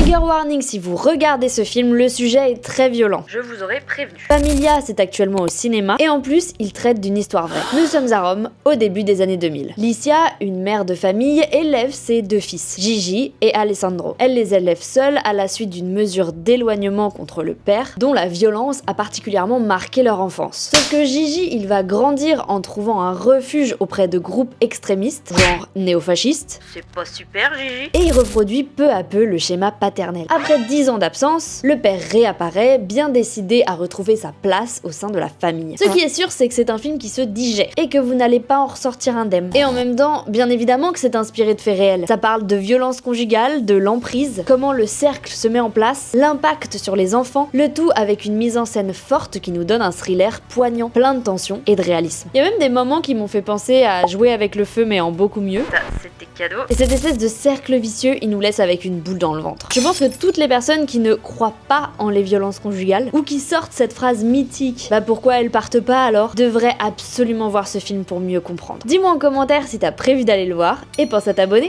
Trigger warning, si vous regardez ce film, le sujet est très violent. Je vous aurais prévenu. Familia, c'est actuellement au cinéma, et en plus, il traite d'une histoire vraie. Nous sommes à Rome, au début des années 2000. Licia, une mère de famille, élève ses deux fils, Gigi et Alessandro. Elle les élève seule à la suite d'une mesure d'éloignement contre le père, dont la violence a particulièrement marqué leur enfance. Sauf que Gigi, il va grandir en trouvant un refuge auprès de groupes extrémistes, genre néofascistes. C'est pas super, Gigi. Et il reproduit peu à peu le schéma paternel. Après 10 ans d'absence, le père réapparaît, bien décidé à retrouver sa place au sein de la famille. Ce qui est sûr, c'est que c'est un film qui se digère, et que vous n'allez pas en ressortir indemne. Et en même temps, bien évidemment que c'est inspiré de faits réels. Ça parle de violence conjugale, de l'emprise, comment le cercle se met en place, l'impact sur les enfants, le tout avec une mise en scène forte qui nous donne un thriller poignant, plein de tension et de réalisme. Il y a même des moments qui m'ont fait penser à Jouer avec le feu mais en beaucoup mieux. Ça, c'était cadeau. Et cette espèce de cercle vicieux, il nous laisse avec une boule dans le ventre. Je pense que toutes les personnes qui ne croient pas en les violences conjugales, ou qui sortent cette phrase mythique, bah pourquoi elles partent pas alors, devraient absolument voir ce film pour mieux comprendre. Dis-moi en commentaire si t'as prévu d'aller le voir, et pense à t'abonner.